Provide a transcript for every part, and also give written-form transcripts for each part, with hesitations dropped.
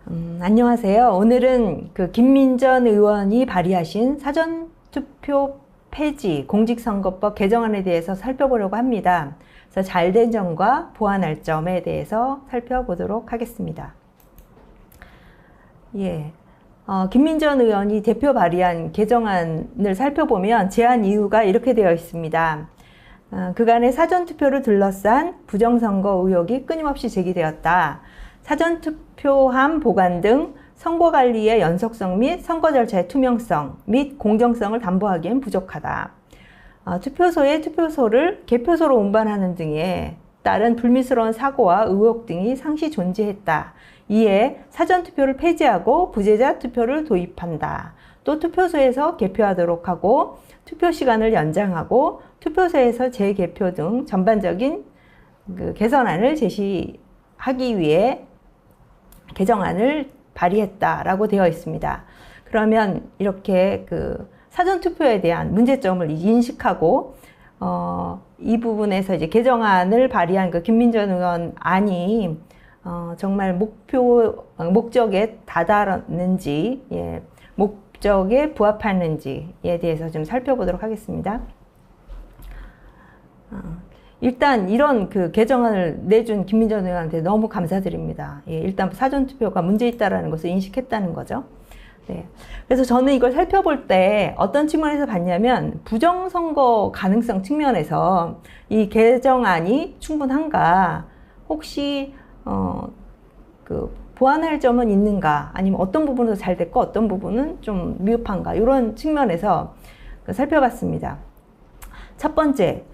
안녕하세요. 오늘은 김민전 의원이 발의하신 사전투표 폐지 공직선거법 개정안에 대해서 살펴보려고 합니다. 그래서 잘된 점과 보완할 점에 대해서 살펴보도록 하겠습니다. 김민전 의원이 대표 발의한 개정안을 살펴보면 제안 이유가 이렇게 되어 있습니다. 그간의 사전투표를 둘러싼 부정선거 의혹이 끊임없이 제기되었다. 사전투표함 보관 등 선거관리의 연속성 및 선거 절차의 투명성 및 공정성을 담보하기엔 부족하다. 투표소에 투표소를 개표소로 운반하는 등에 따른 불미스러운 사고와 의혹 등이 상시 존재했다. 이에 사전투표를 폐지하고 부재자 투표를 도입한다. 또 투표소에서 개표하도록 하고 투표 시간을 연장하고 투표소에서 재개표 등 전반적인 개선안을 제시하기 위해 개정안을 발의했다라고 되어 있습니다. 그러면 이렇게 사전투표에 대한 문제점을 인식하고 이 부분에서 이제 개정안을 발의한 김민전 의원 안이 정말 목적에 다다랐는지, 목적에 부합하는지에 대해서 좀 살펴보도록 하겠습니다. 일단 이런 개정안을 내준 김민전 의원한테 너무 감사드립니다. 일단 사전투표가 문제 있다라는 것을 인식했다는 거죠. 그래서 저는 이걸 살펴볼 때 어떤 측면에서 봤냐면 부정선거 가능성 측면에서 이 개정안이 충분한가, 혹시 보완할 점은 있는가, 아니면 어떤 부분은 잘 됐고 어떤 부분은 좀 미흡한가, 이런 측면에서 살펴봤습니다. 첫 번째,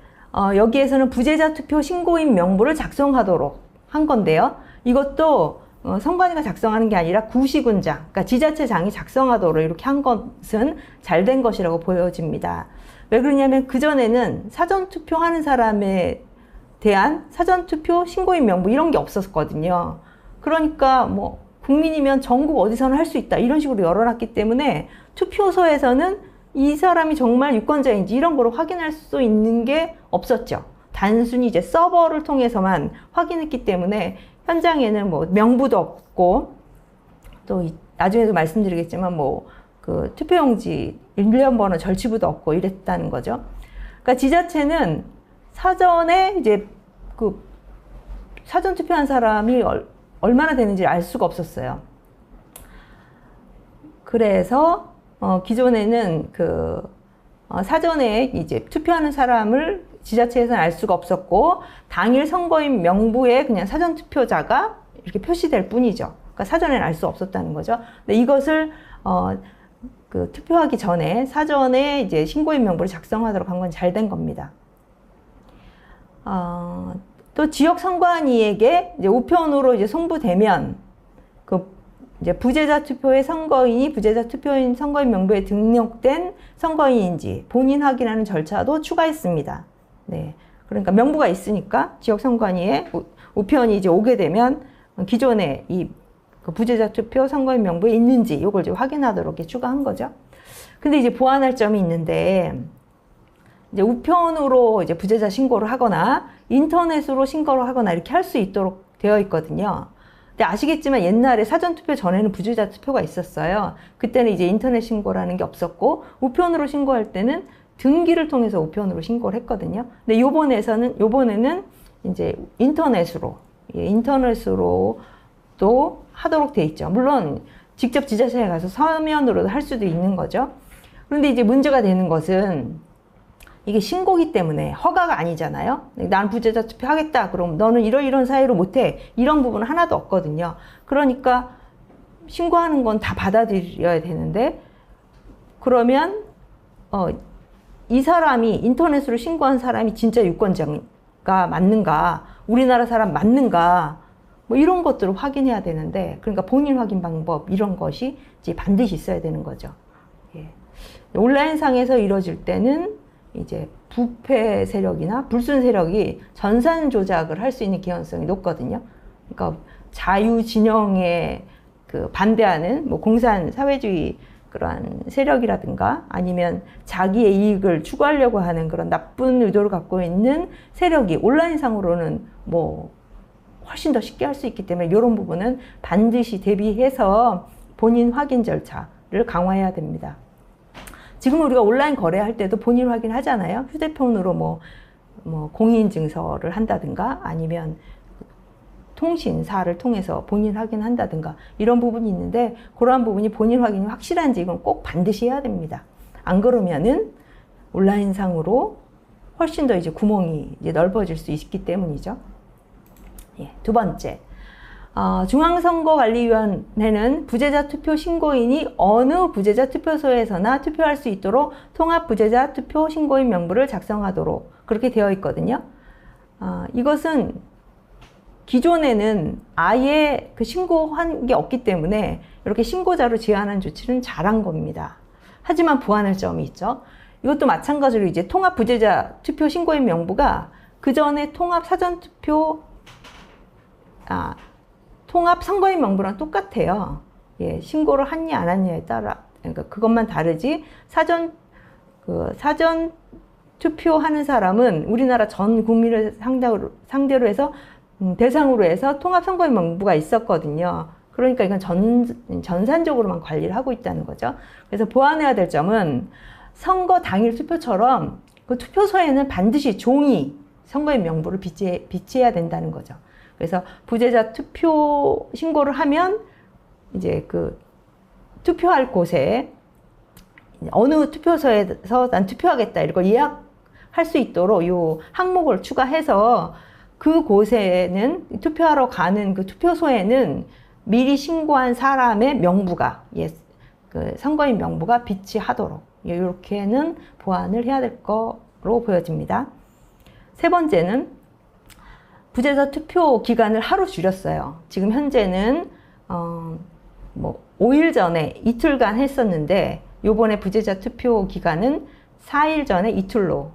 여기에서는 부재자 투표 신고인 명부를 작성하도록 한 건데요. 이것도 선관위가 작성하는 게 아니라 구시군장, 그러니까 지자체장이 작성하도록 이렇게 한 것은 잘 된 것이라고 보여집니다. 왜 그러냐면 그전에는 사전투표하는 사람에 대한 사전투표 신고인 명부 이런 게 없었거든요. 그러니까 뭐 국민이면 전국 어디서나 할 수 있다 이런 식으로 열어놨기 때문에 투표소에서는 이 사람이 정말 유권자인지 이런 걸 확인할 수 있는 게 없었죠. 단순히 이제 서버를 통해서만 확인했기 때문에 현장에는 뭐 명부도 없고, 또 나중에도 말씀드리겠지만 투표용지 일련 번호 절취부도 없고 이랬다는 거죠. 그러니까 지자체는 사전에 이제 사전 투표한 사람이 얼마나 되는지 알 수가 없었어요. 그래서 기존에는 사전에 이제 투표하는 사람을 지자체에서는 알 수가 없었고, 당일 선거인 명부에 그냥 사전 투표자가 이렇게 표시될 뿐이죠. 그러니까 사전에는 알 수 없었다는 거죠. 근데 이것을 투표하기 전에 사전에 이제 신고인 명부를 작성하도록 한 건 잘 된 겁니다. 또 지역 선관위에게 이제 우편으로 이제 송부되면 이제 부재자 투표의 선거인이 부재자 투표인 선거인 명부에 등록된 선거인인지 본인 확인하는 절차도 추가했습니다. 그러니까 명부가 있으니까 지역 선관위에 우편이 이제 오게 되면 기존에 이 부재자 투표 선거인 명부에 있는지 이걸 이제 확인하도록 이렇게 추가한 거죠. 근데 이제 보완할 점이 있는데, 이제 우편으로 이제 부재자 신고를 하거나 인터넷으로 신고를 하거나 이렇게 할 수 있도록 되어 있거든요. 근데 아시겠지만 옛날에 사전투표 전에는 부재자 투표가 있었어요. 그때는 이제 인터넷 신고라는 게 없었고, 우편으로 신고할 때는 등기를 통해서 우편으로 신고를 했거든요. 근데 요번에는 이제 인터넷으로 또 하도록 돼 있죠. 물론 직접 지자체에 가서 서면으로도 할 수도 있는 거죠. 그런데 이제 문제가 되는 것은 이게 신고기 때문에 허가가 아니잖아요. 난 부재자 투표하겠다. 그럼 너는 이런 사유로 못해. 이런 부분은 하나도 없거든요. 그러니까 신고하는 건 다 받아들여야 되는데, 그러면 이 사람이 인터넷으로 신고한 사람이 진짜 유권자가 맞는가, 우리나라 사람 맞는가, 뭐 이런 것들을 확인해야 되는데, 그러니까 본인 확인 방법 이런 것이 이제 반드시 있어야 되는 거죠. 온라인상에서 이루어질 때는 이제 부패 세력이나 불순 세력이 전산 조작을 할 수 있는 개연성이 높거든요. 그러니까 자유 진영에 반대하는 공산 사회주의 그러한 세력이라든가, 아니면 자기의 이익을 추구하려고 하는 그런 나쁜 의도를 갖고 있는 세력이 온라인상으로는 훨씬 더 쉽게 할 수 있기 때문에 이런 부분은 반드시 대비해서 본인 확인 절차를 강화해야 됩니다. 지금 우리가 온라인 거래할 때도 본인 확인하잖아요. 휴대폰으로 뭐 공인인증서를 한다든가 아니면 통신사를 통해서 본인 확인한다든가 이런 부분이 있는데 그러한 부분이 본인 확인이 확실한지 이건 꼭 반드시 해야 됩니다. 안 그러면은 온라인상으로 훨씬 더 이제 구멍이 이제 넓어질 수 있기 때문이죠. 예, 두 번째. 중앙선거관리위원회는 부재자 투표 신고인이 어느 부재자 투표소에서나 투표할 수 있도록 통합 부재자 투표 신고인 명부를 작성하도록 그렇게 되어 있거든요. 이것은 기존에는 아예 그 신고한 게 없기 때문에 이렇게 신고자로 제한한 조치는 잘한 겁니다. 하지만 보완할 점이 있죠. 이것도 마찬가지로 이제 통합 부재자 투표 신고인 명부가 그 전에 통합 사전투표 통합 선거인 명부랑 똑같아요. 예, 신고를 했냐 안 했냐에 따라 그러니까 그것만 다르지 사전 투표하는 사람은 우리나라 전 국민을 상대로 해서 대상으로 해서 통합 선거인 명부가 있었거든요. 그러니까 이건 전산적으로만 관리를 하고 있다는 거죠. 그래서 보완해야 될 점은 선거 당일 투표처럼 그 투표소에는 반드시 종이 선거인 명부를 비치해야 된다는 거죠. 그래서 부재자 투표 신고를 하면 이제 그 투표할 곳에 어느 투표소에서 난 투표하겠다 이걸 예약할 수 있도록 요 항목을 추가해서 그 곳에는 투표하러 가는 그 투표소에는 미리 신고한 사람의 명부가 그 선거인 명부가 비치하도록 이렇게는 보완을 해야 될 거로 보여집니다. 세 번째는 부재자 투표 기간을 하루 줄였어요. 지금 현재는 5일 전에 이틀간 했었는데 요번에 부재자 투표 기간은 4일 전에 이틀로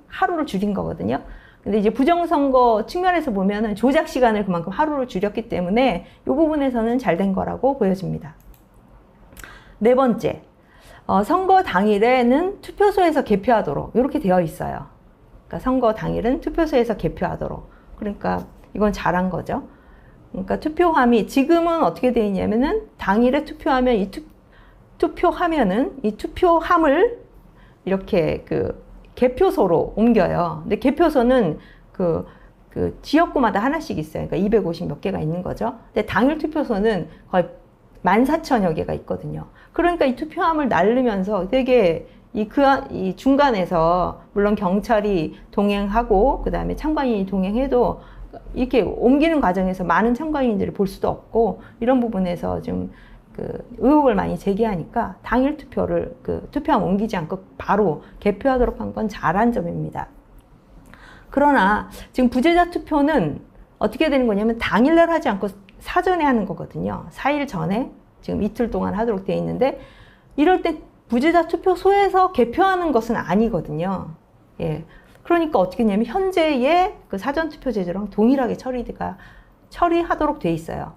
하루를 줄인 거거든요. 근데 이제 부정선거 측면에서 보면은 조작 시간을 그만큼 하루를 줄였기 때문에 이 부분에서는 잘 된 거라고 보여집니다. 네 번째, 선거 당일에는 투표소에서 개표하도록 이렇게 되어 있어요. 그러니까 선거 당일은 투표소에서 개표하도록. 그러니까 이건 잘한 거죠. 그러니까 투표함이 지금은 어떻게 되어 있냐면은 당일에 투표하면 투표하면은 이 투표함을 이렇게 그 개표소로 옮겨요. 근데 개표소는 그 지역구마다 하나씩 있어요. 그러니까 250 몇 개가 있는 거죠. 근데 당일 투표소는 거의 14,000여 개가 있거든요. 그러니까 이 투표함을 날르면서 되게 이 중간에서 물론 경찰이 동행하고 그 다음에 참관인이 동행해도 이렇게 옮기는 과정에서 많은 참관인들이 볼 수도 없고 이런 부분에서 좀 의혹을 많이 제기하니까 당일 투표를 투표함 옮기지 않고 바로 개표하도록 한 건 잘한 점입니다. 그러나 지금 부재자 투표는 어떻게 되는 거냐면 당일날 하지 않고 사전에 하는 거거든요. 4일 전에 지금 이틀 동안 하도록 되어 있는데 이럴 때 부재자 투표소에서 개표하는 것은 아니거든요. 예. 그러니까 어떻게 했냐면 현재의 그 사전투표 제도랑 동일하게 처리하도록 돼 있어요.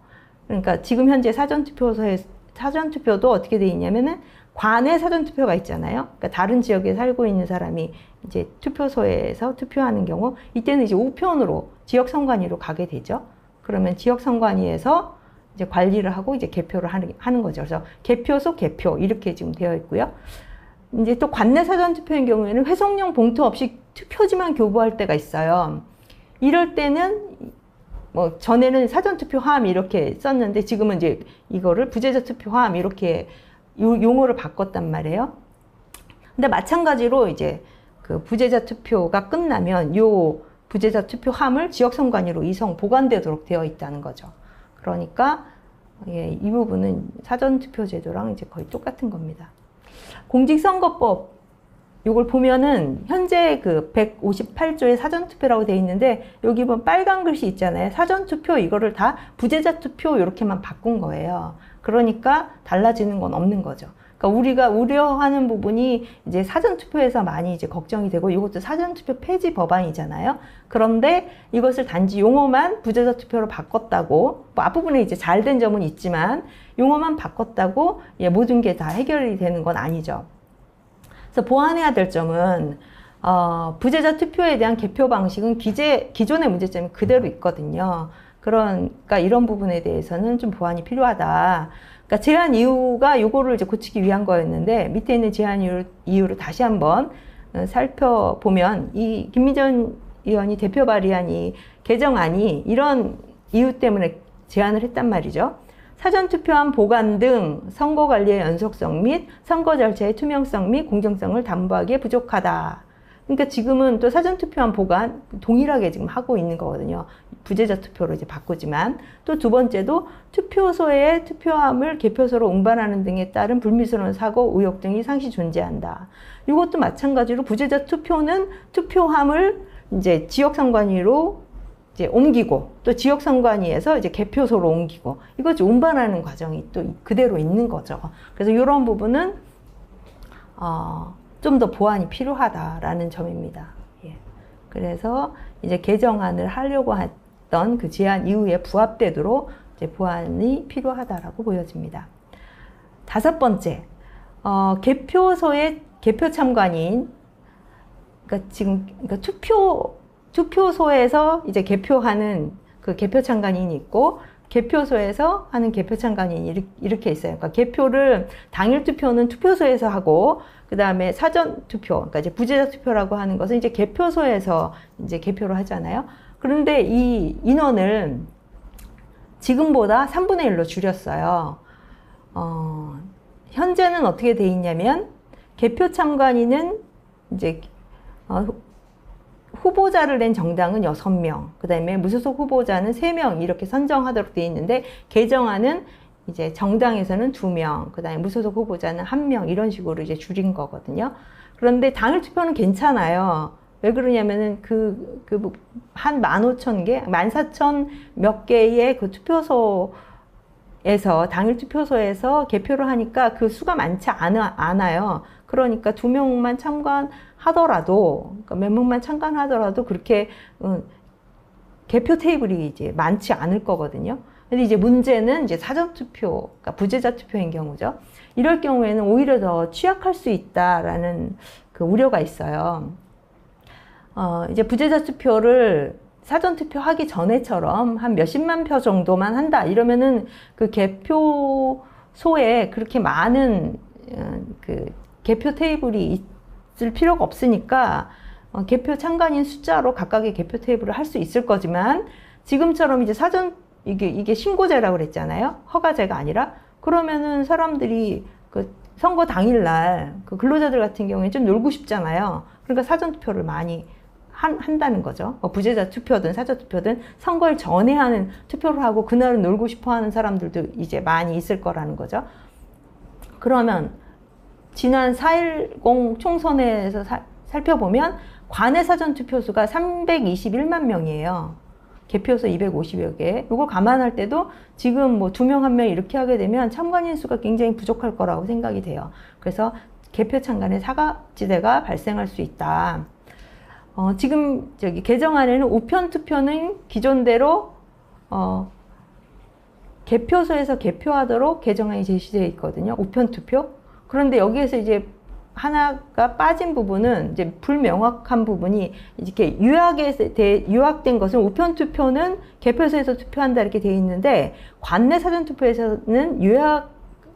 그러니까 지금 현재 사전투표도 어떻게 돼 있냐면은 관내 사전투표가 있잖아요. 그러니까 다른 지역에 살고 있는 사람이 이제 투표소에서 투표하는 경우 이때는 이제 우편으로 지역선관위로 가게 되죠. 그러면 지역선관위에서 이제 관리를 하고 이제 개표를 하는 거죠. 그래서 개표소 개표 이렇게 지금 되어 있고요. 이제 또 관내 사전투표인 경우에는 회송용 봉투 없이 투표지만 교부할 때가 있어요. 이럴 때는 전에는 사전투표함 이렇게 썼는데 지금은 이제 이거를 부재자 투표함 이렇게 용어를 바꿨단 말이에요. 근데 마찬가지로 이제 그 부재자 투표가 끝나면 요 부재자 투표함을 지역선관위로 이송 보관되도록 되어 있다는 거죠. 그러니까 이 부분은 사전투표 제도랑 이제 거의 똑같은 겁니다. 공직선거법 이걸 보면은 현재 그 158조의 사전투표라고 되어 있는데 여기 보면 빨간 글씨 있잖아요. 사전투표 이거를 다 부재자 투표 이렇게만 바꾼 거예요. 그러니까 달라지는 건 없는 거죠. 그러니까 우리가 우려하는 부분이 이제 사전투표에서 많이 이제 걱정이 되고 이것도 사전투표 폐지 법안이잖아요. 그런데 이것을 단지 용어만 부재자 투표로 바꿨다고 앞부분에 이제 잘 된 점은 있지만 용어만 바꿨다고 모든 게 다 해결이 되는 건 아니죠. 그래서 보완해야 될 점은 부재자 투표에 대한 개표 방식은 기존의 문제점이 그대로 있거든요. 그러니까 이런 부분에 대해서는 좀 보완이 필요하다. 그러니까 제한 이유가 요거를 이제 고치기 위한 거였는데 밑에 있는 제한 이유를 다시 한번 살펴보면 이 김민정 의원이 대표 발의한 이 개정안이 이런 이유 때문에 제안을 했단 말이죠. 사전투표함 보관 등 선거관리의 연속성 및 선거 절차의 투명성 및 공정성을 담보하기에 부족하다. 그러니까 지금은 또 사전투표함 보관 동일하게 지금 하고 있는 거거든요. 부재자 투표로 이제 바꾸지만 또 두 번째도 투표소에 투표함을 개표소로 운반하는 등에 따른 불미스러운 사고, 의혹 등이 상시 존재한다. 이것도 마찬가지로 부재자 투표는 투표함을 이제 지역선관위로 이제 옮기고 또 지역선관위에서 이제 개표소로 옮기고 이거 운반하는 과정이 또 그대로 있는 거죠. 그래서 이런 부분은 좀 더 보완이 필요하다라는 점입니다. 예. 그래서 이제 개정안을 하려고 했던 그 제안 이후에 부합되도록 이제 보완이 필요하다라고 보여집니다. 다섯 번째, 개표소의 개표 참관인, 그러니까 지금 투표소에서 이제 개표하는 그 개표 참관인이 있고 개표소에서 하는 개표 참관인이 이렇게 있어요. 그러니까 개표를 당일 투표는 투표소에서 하고 그 다음에 사전 투표, 그러니까 이제 부재자 투표라고 하는 것은 이제 개표소에서 이제 개표를 하잖아요. 그런데 이 인원을 지금보다 3분의 1로 줄였어요. 현재는 어떻게 돼 있냐면 개표 참관인은 이제 후보자를 낸 정당은 6명, 그 다음에 무소속 후보자는 3명 이렇게 선정하도록 되어 있는데 개정안은 이제 정당에서는 2명, 그 다음에 무소속 후보자는 1명 이런 식으로 이제 줄인 거거든요. 그런데 당일 투표는 괜찮아요. 왜 그러냐면은 한 15,000개, 14,000 몇 개의 그 투표소에서 당일 투표소에서 개표를 하니까 그 수가 많지 않아요. 그러니까 2명만 참관하더라도, 그러니까 몇 명만 참관하더라도 그렇게 개표 테이블이 이제 많지 않을 거거든요. 근데 이제 문제는 이제 사전투표, 그러니까 부재자 투표인 경우죠. 이럴 경우에는 오히려 더 취약할 수 있다라는 그 우려가 있어요. 이제 부재자 투표를 사전투표 하기 전에처럼 한 몇십만 표 정도만 한다. 이러면은 그 개표소에 그렇게 많은 그 개표 테이블이 있을 필요가 없으니까 개표 참관인 숫자로 각각의 개표 테이블을 할 수 있을 거지만 지금처럼 이제 이게 신고제라고 그랬잖아요. 허가제가 아니라. 그러면은 사람들이 그 선거 당일날 그 근로자들 같은 경우에 좀 놀고 싶잖아요. 그러니까 사전투표를 많이 한다는 거죠. 부재자 투표든 사전투표든 선거일 전에 하는 투표를 하고 그날은 놀고 싶어 하는 사람들도 이제 많이 있을 거라는 거죠. 그러면 지난 4.10 총선에서 살펴보면 관내 사전투표수가 321만 명이에요. 개표소 250여 개. 이걸 감안할 때도 지금 뭐 2명, 1명 이렇게 하게 되면 참관인 수가 굉장히 부족할 거라고 생각이 돼요. 그래서 개표 참관의 사각지대가 발생할 수 있다. 지금 개정안에는 우편 투표는 기존대로 개표소에서 개표하도록 개정안이 제시되어 있거든요. 우편 투표. 그런데 여기에서 이제 하나가 빠진 부분은 이제 불명확한 부분이 이렇게 요약된 것은 우편 투표는 개표소에서 투표한다 이렇게 되어 있는데 관내 사전 투표에서는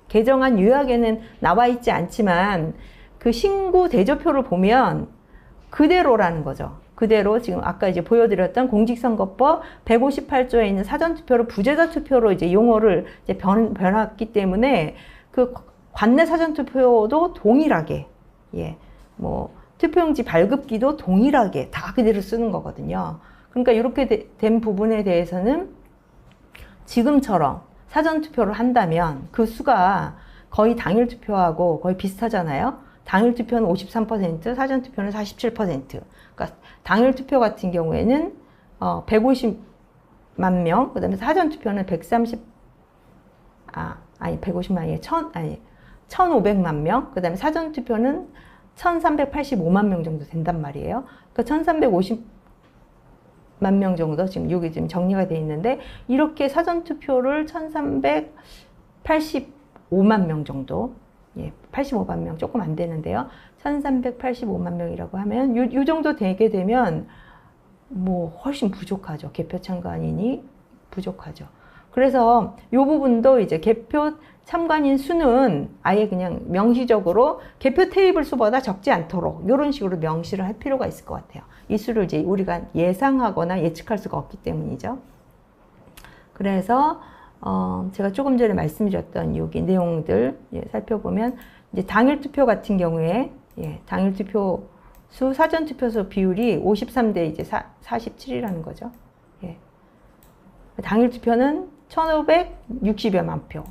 개정안 요약에는 나와 있지 않지만 그 신고 대조표를 보면 그대로라는 거죠. 그대로 지금 아까 이제 보여드렸던 공직선거법 158조에 있는 사전투표를 부재자 투표로 이제 용어를 이제 변했기 때문에 그 관내 사전투표도 동일하게, 예, 뭐, 투표용지 발급기도 동일하게 다 그대로 쓰는 거거든요. 그러니까 이렇게 된 부분에 대해서는 지금처럼 사전투표를 한다면 그 수가 거의 당일 투표하고 거의 비슷하잖아요. 당일 투표는 53%, 사전투표는 47%. 그러니까 당일 투표 같은 경우에는 150만 명, 그 다음에 사전투표는 150만이 1,500만 명, 그 다음에 사전투표는 1,385만 명 정도 된단 말이에요. 그러니까 1,350만 명 정도 지금 여기 지금 정리가 되어 있는데 이렇게 사전투표를 1,385만 명 정도, 예, 85만 명 조금 안 되는데요. 1,385만 명이라고 하면 요 정도 되게 되면 뭐 훨씬 부족하죠. 개표 참관인이 부족하죠. 그래서 이 부분도 이제 개표 참관인 수는 아예 그냥 명시적으로 개표 테이블 수보다 적지 않도록 이런 식으로 명시를 할 필요가 있을 것 같아요. 이 수를 이제 우리가 예상하거나 예측할 수가 없기 때문이죠. 그래서 제가 조금 전에 말씀드렸던 여기 내용들 살펴보면 이제 당일 투표 같은 경우에 당일 투표 수 사전 투표소 비율이 53대 이제 47이라는 거죠. 당일 투표는 1,560여만 표.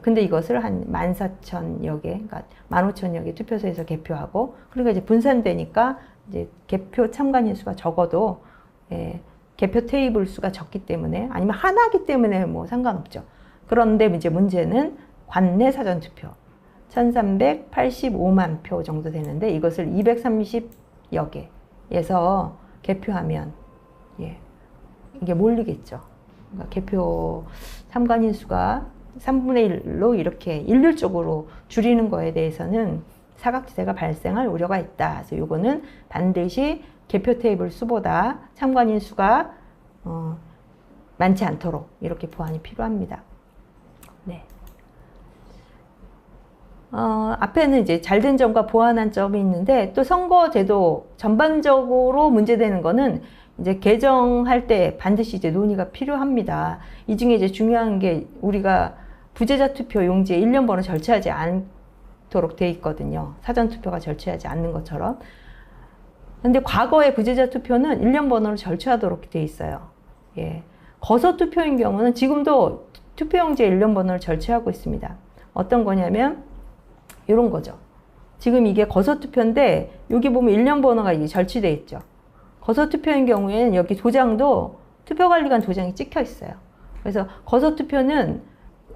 근데 이것을 한 14,000여 개, 그러니까 15,000여 개 투표소에서 개표하고, 그러니까 이제 분산되니까 이제 개표 참관인 수가 적어도 개표 테이블 수가 적기 때문에, 아니면 하나기 때문에 뭐 상관없죠. 그런데 이제 문제는 관내 사전 투표 1,385만 표 정도 되는데 이것을 230여 개에서 개표하면 이게 몰리겠죠. 그러니까 개표 참관인 수가 3분의 1로 이렇게 일률적으로 줄이는 거에 대해서는 사각지대가 발생할 우려가 있다. 그래서 요거는 반드시 개표 테이블 수보다 참관인 수가 많지 않도록 이렇게 보완이 필요합니다. 네. 앞에는 이제 잘된 점과 보완한 점이 있는데, 또 선거제도 전반적으로 문제되는 거는 이제 개정할 때 반드시 이제 논의가 필요합니다. 이 중에 이제 중요한 게 우리가 부재자 투표 용지에 1년 번호 절차하지 않도록 돼 있거든요. 사전 투표가 절차하지 않는 것처럼. 근데 과거의 부재자 투표는 1년 번호를 절차하도록 돼 있어요. 거소 투표인 경우는 지금도 투표 용지에 1년 번호를 절차하고 있습니다. 어떤 거냐면 이런 거죠. 지금 이게 거소 투표인데 여기 보면 1년 번호가 이게 절취돼 있죠. 거소 투표인 경우에는 여기 도장도 투표관리관 도장이 찍혀 있어요. 그래서 거소 투표는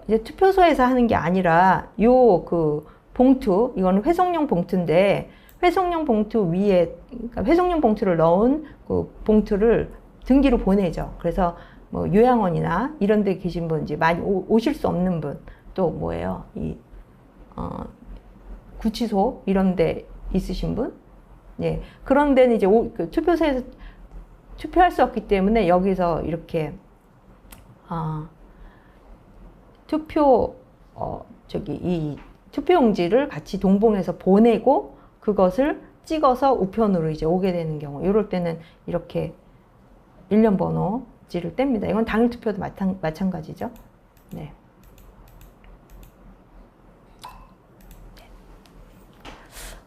이제 투표소에서 하는 게 아니라 그 봉투, 이거는 회송용 봉투인데 회송용 봉투 위에, 그러니까 회송용 봉투를 넣은 그 봉투를 등기로 보내죠. 그래서 뭐 요양원이나 이런 데 계신 분, 이제 많이 오실 수 없는 분, 또 뭐예요? 구치소 이런 데 있으신 분? 그런 데는 이제 그 투표소에서 투표할 수 없기 때문에 여기서 이렇게 이 투표용지를 같이 동봉해서 보내고 그것을 찍어서 우편으로 이제 오게 되는 경우, 이럴 때는 이렇게 1년 번호지를 뗍니다. 이건 당일 투표도 마찬가지죠. 네.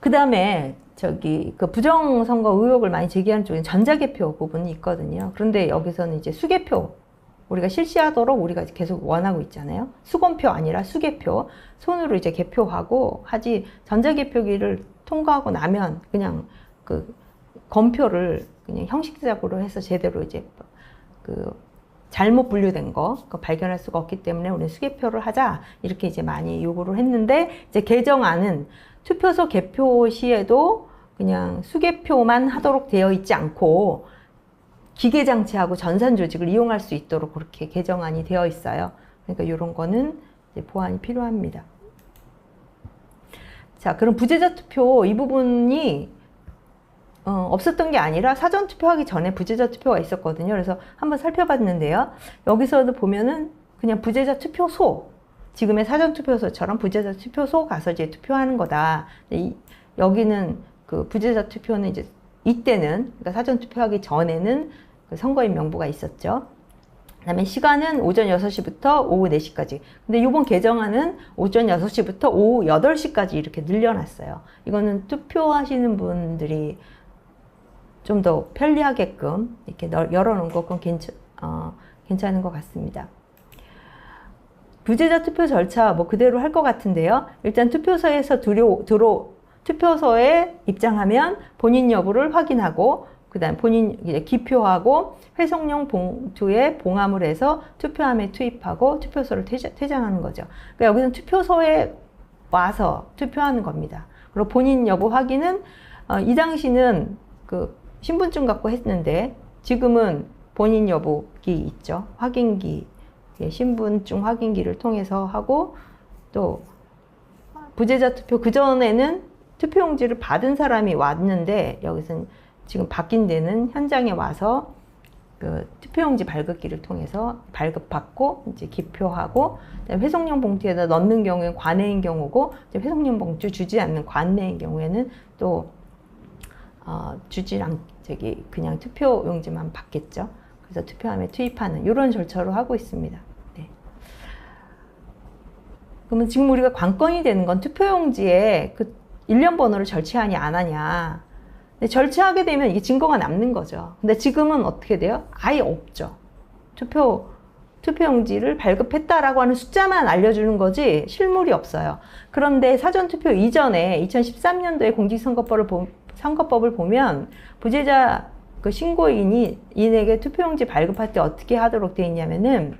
그 다음에 그 부정선거 의혹을 많이 제기하는 쪽에 전자개표 부분이 있거든요. 그런데 여기서는 이제 수개표, 우리가 실시하도록 우리가 계속 원하고 있잖아요. 수검표 아니라 수개표, 손으로 이제 개표하고 하지, 전자개표기를 통과하고 나면 그냥 그 검표를 그냥 형식적으로 해서 제대로 이제 그 잘못 분류된 거 발견할 수가 없기 때문에 우리는 수개표를 하자, 이렇게 이제 많이 요구를 했는데, 이제 개정안은 투표소 개표 시에도 그냥 수개표만 하도록 되어 있지 않고 기계장치하고 전산조직을 이용할 수 있도록 그렇게 개정안이 되어 있어요. 그러니까 이런 거는 이제 보완이 필요합니다. 자, 그럼 부재자 투표 이 부분이 없었던 게 아니라 사전 투표하기 전에 부재자 투표가 있었거든요. 그래서 한번 살펴봤는데요. 여기서도 보면은 그냥 부재자 투표소, 지금의 사전 투표소처럼 부재자 투표소 가서 이제 투표하는 거다. 여기는 그 부재자 투표는 이제 이때는, 그러니까 사전 투표하기 전에는 그 선거인 명부가 있었죠. 그다음에 시간은 오전 6시부터 오후 4시까지. 근데 이번 개정안은 오전 6시부터 오후 8시까지 이렇게 늘려놨어요. 이거는 투표하시는 분들이 좀 더 편리하게끔 이렇게 열어놓은 거, 그건 괜찮은 것 같습니다. 부재자 투표 절차 뭐 그대로 할 것 같은데요. 일단 투표소에서 투표소에 입장하면 본인 여부를 확인하고, 그 다음 본인 기표하고 회송용 봉투에 봉함을 해서 투표함에 투입하고 투표소를 퇴장하는 거죠. 그러니까 여기는 투표소에 와서 투표하는 겁니다. 그리고 본인 여부 확인은 이 당시는 그 신분증 갖고 했는데 지금은 본인 여부기 있죠. 확인기, 신분증 확인기를 통해서 하고, 또 부재자 투표 그전에는 투표용지를 받은 사람이 왔는데 여기서는 지금 바뀐 데는 현장에 와서 그 투표용지 발급기를 통해서 발급받고 이제 기표하고, 회송용 봉투에다 넣는 경우에 관내인 경우고, 이제 회송용 봉투 주지 않는 관내인 경우에는 또 그냥 투표용지만 받겠죠. 그래서 투표함에 투입하는 이런 절차로 하고 있습니다. 네. 그러면 지금 우리가 관건이 되는 건 투표용지에 그 일련 번호를 절취하냐 안 하냐. 근데 절취하게 되면 이게 증거가 남는 거죠. 근데 지금은 어떻게 돼요? 아예 없죠. 투표용지를 발급했다라고 하는 숫자만 알려주는 거지 실물이 없어요. 그런데 사전투표 이전에 2013년도에 공직선거법을 보면 부재자 그 신고인에게 투표용지 발급할 때 어떻게 하도록 되어 있냐면은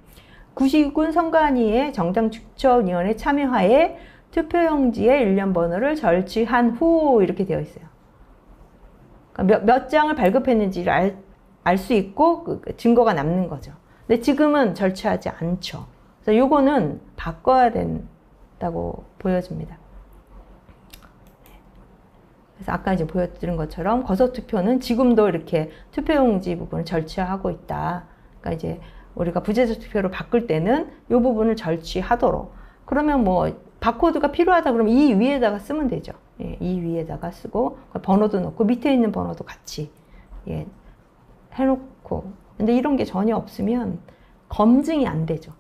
구시군 선관위의 정당추천위원회 참여하에 투표용지의 일련 번호를 절취한 후 이렇게 되어 있어요. 그러니까 몇 장을 발급했는지를 알 수 있고 그 증거가 남는 거죠. 근데 지금은 절취하지 않죠. 그래서 요거는 바꿔야 된다고 보여집니다. 그래서 아까 이제 보여드린 것처럼 거소투표는 지금도 이렇게 투표용지 부분을 절취하고 있다. 그러니까 이제 우리가 부재자 투표로 바꿀 때는 이 부분을 절취하도록. 그러면 뭐 바코드가 필요하다 그러면 이 위에다가 쓰면 되죠. 예, 이 위에다가 쓰고 번호도 넣고 밑에 있는 번호도 같이 해놓고. 근데 이런 게 전혀 없으면 검증이 안 되죠.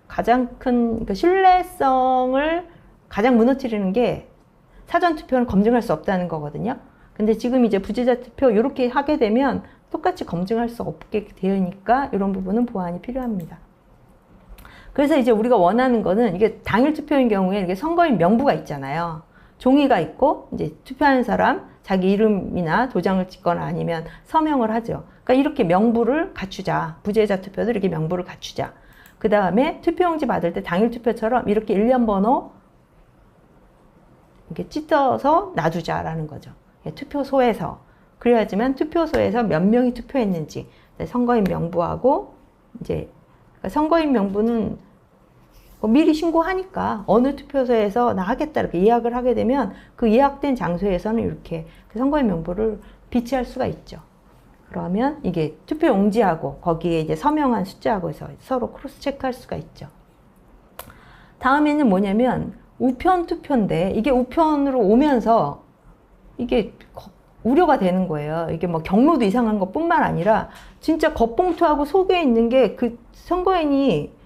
가장 큰 그 신뢰성을 가장 무너뜨리는 게 사전투표는 검증할 수 없다는 거거든요. 근데 지금 이제 부재자 투표 이렇게 하게 되면 똑같이 검증할 수 없게 되니까 이런 부분은 보완이 필요합니다. 그래서 이제 우리가 원하는 거는 이게 당일 투표인 경우에 이게 선거인 명부가 있잖아요. 종이가 있고 이제 투표하는 사람 자기 이름이나 도장을 찍거나 아니면 서명을 하죠. 그러니까 이렇게 명부를 갖추자. 부재자 투표도 이렇게 명부를 갖추자. 그 다음에 투표용지 받을 때 당일 투표처럼 이렇게 일련 번호 이렇게 찢어서 놔두자라는 거죠. 투표소에서. 그래야지만 투표소에서 몇 명이 투표했는지 선거인 명부하고 이제 선거인 명부는 미리 신고하니까 어느 투표소에서 나 하겠다 이렇게 예약을 하게 되면 그 예약된 장소에서는 이렇게 그 선거인 명부를 비치할 수가 있죠. 그러면 이게 투표용지하고 거기에 이제 서명한 숫자하고 해서 서로 크로스 체크할 수가 있죠. 다음에는 뭐냐면 우편 투표인데 이게 우편으로 오면서 이게 우려가 되는 거예요. 이게 뭐 경로도 이상한 것뿐만 아니라 진짜 겉봉투하고 속에 있는 게 그 선거인이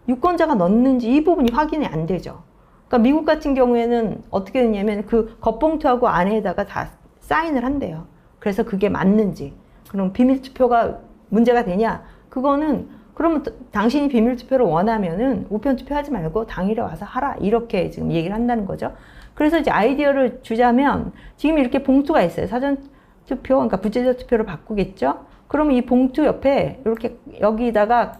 유권자가 넣었는지 이 부분이 확인이 안 되죠. 그러니까 미국 같은 경우에는 어떻게 되냐면 그 겉봉투하고 안에다가 다 사인을 한대요. 그래서 그게 맞는지. 그럼 비밀투표가 문제가 되냐? 그거는 그러면 당신이 비밀투표를 원하면은 우편투표 하지 말고 당일에 와서 하라. 이렇게 지금 얘기를 한다는 거죠. 그래서 이제 아이디어를 주자면 지금 이렇게 봉투가 있어요. 사전투표, 그러니까 부재자 투표를 바꾸겠죠? 그러면 이 봉투 옆에 이렇게 여기다가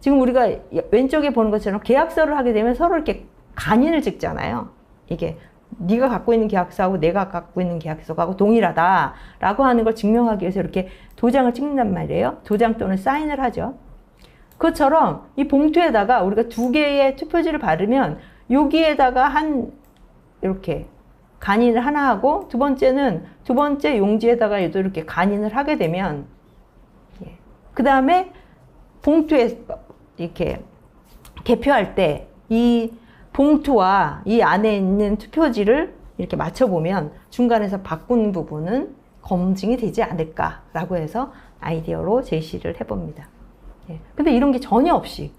지금 우리가 왼쪽에 보는 것처럼 계약서를 하게 되면 서로 이렇게 간인을 찍잖아요. 이게 네가 갖고 있는 계약서하고 내가 갖고 있는 계약서하고 동일하다라고 하는 걸 증명하기 위해서 이렇게 도장을 찍는단 말이에요. 도장 또는 사인을 하죠. 그것처럼 이 봉투에다가 우리가 두 개의 투표지를 바르면 여기에다가 이렇게 간인을 하나 하고 두 번째 용지에다가 얘도 이렇게 간인을 하게 되면 그 다음에 봉투에 이렇게 개표할 때 이 봉투와 이 안에 있는 투표지를 이렇게 맞춰보면 중간에서 바꾼 부분은 검증이 되지 않을까라고 해서 아이디어로 제시를 해봅니다. 근데 이런 게 전혀 없이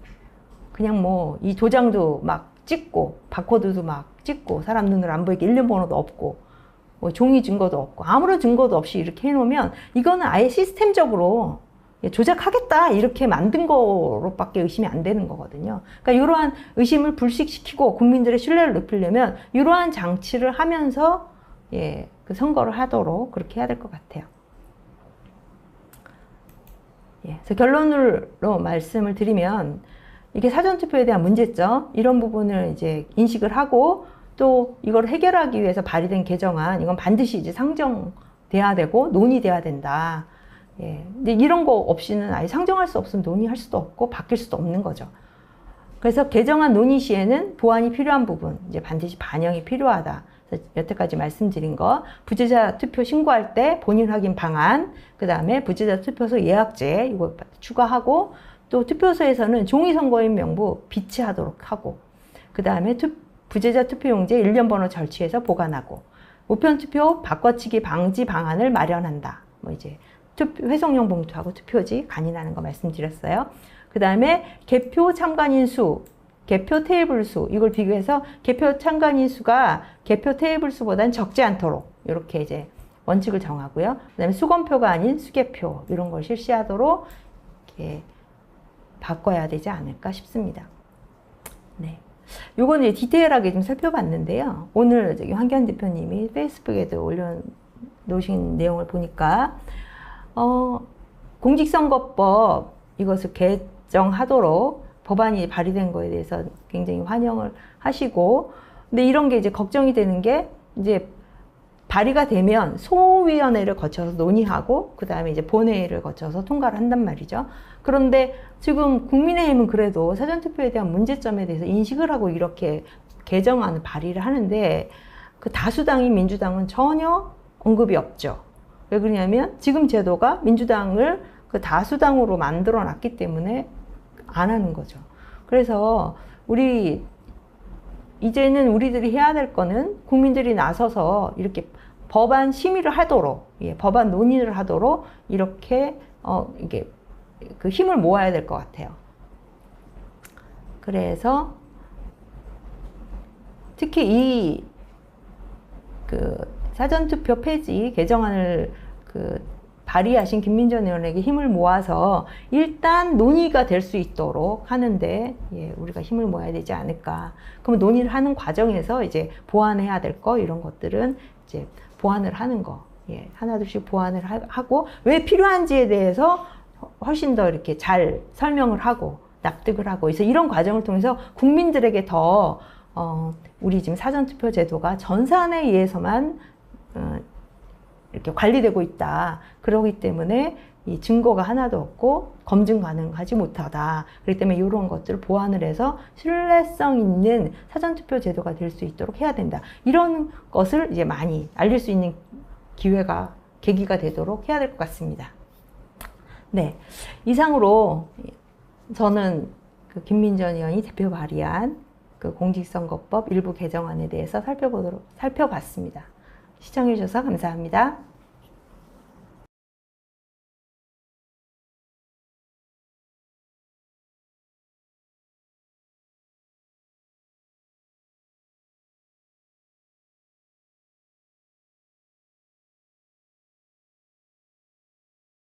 그냥 뭐 이 도장도 막 찍고 바코드도 막 찍고 사람 눈으로 안 보이게 일련 번호도 없고 뭐 종이 증거도 없고 아무런 증거도 없이 이렇게 해놓으면 이거는 아예 시스템적으로 조작하겠다 이렇게 만든 거로밖에 의심이 안 되는 거거든요. 그러니까 이러한 의심을 불식시키고 국민들의 신뢰를 높이려면 이러한 장치를 하면서 그 선거를 하도록 그렇게 해야 될 것 같아요. 그래서 결론으로 말씀을 드리면 이게 사전투표에 대한 문제점 이런 부분을 이제 인식을 하고 또 이걸 해결하기 위해서 발의된 개정안 이건 반드시 이제 상정돼야 되고 논의돼야 된다. 근데 이런 거 없이는 아예 상정할 수 없으면 논의할 수도 없고 바뀔 수도 없는 거죠. 그래서 개정안 논의 시에는 보완이 필요한 부분 이제 반드시 반영이 필요하다. 여태까지 말씀드린 거, 부재자 투표 신고할 때 본인 확인 방안, 그 다음에 부재자 투표소 예약제 이거 추가하고, 또 투표소에서는 종이 선거인 명부 비치하도록 하고, 그 다음에 부재자 투표용지에 일련 번호 절취해서 보관하고, 우편 투표 바꿔치기 방지 방안을 마련한다. 뭐 이제 회송용 봉투하고 투표지 간인하는 거 말씀드렸어요. 그 다음에 개표 참관인 수, 개표 테이블 수, 이걸 비교해서 개표 참관인 수가 개표 테이블 수보다는 적지 않도록 이렇게 이제 원칙을 정하고요. 그 다음에 수검표가 아닌 수개표 이런 걸 실시하도록 이렇게 바꿔야 되지 않을까 싶습니다. 네. 요건 이제 디테일하게 좀 살펴봤는데요. 오늘 저기 황교안 대표님이 페이스북에도 올려놓으신 내용을 보니까, 공직선거법 이것을 개정하도록 법안이 발의된 거에 대해서 굉장히 환영을 하시고, 근데 이런 게 이제 걱정이 되는 게, 이제 발의가 되면 소위원회를 거쳐서 논의하고, 그 다음에 이제 본회의를 거쳐서 통과를 한단 말이죠. 그런데 지금 국민의힘은 그래도 사전투표에 대한 문제점에 대해서 인식을 하고 이렇게 개정안을 발의를 하는데, 그 다수당인 민주당은 전혀 언급이 없죠. 왜 그러냐면 지금 제도가 민주당을 그 다수당으로 만들어 놨기 때문에 안 하는 거죠. 그래서 이제는 우리들이 해야 될 거는 국민들이 나서서 이렇게 법안 심의를 하도록, 법안 논의를 하도록 이렇게 이게 그 힘을 모아야 될 것 같아요. 그래서 특히 이 그 사전투표 폐지 개정안을 발의하신 김민전 의원에게 힘을 모아서 일단 논의가 될 수 있도록 하는데, 우리가 힘을 모아야 되지 않을까. 그럼 논의를 하는 과정에서 이제 보완해야 될 거, 이런 것들은 이제 보완을 하는 거, 하나둘씩 보완을 하고, 왜 필요한지에 대해서 훨씬 더 이렇게 잘 설명을 하고 납득을 하고, 그래서 이런 과정을 통해서 국민들에게 더 우리 지금 사전투표 제도가 전산에 의해서만 이렇게 관리되고 있다. 그러기 때문에 이 증거가 하나도 없고 검증 가능하지 못하다. 그렇기 때문에 이런 것들을 보완을 해서 신뢰성 있는 사전투표 제도가 될 수 있도록 해야 된다. 이런 것을 이제 많이 알릴 수 있는 계기가 되도록 해야 될 것 같습니다. 네, 이상으로 저는 그 김민전 의원이 대표 발의한 그 공직선거법 일부 개정안에 대해서 살펴봤습니다. 시청해 주셔서 감사합니다.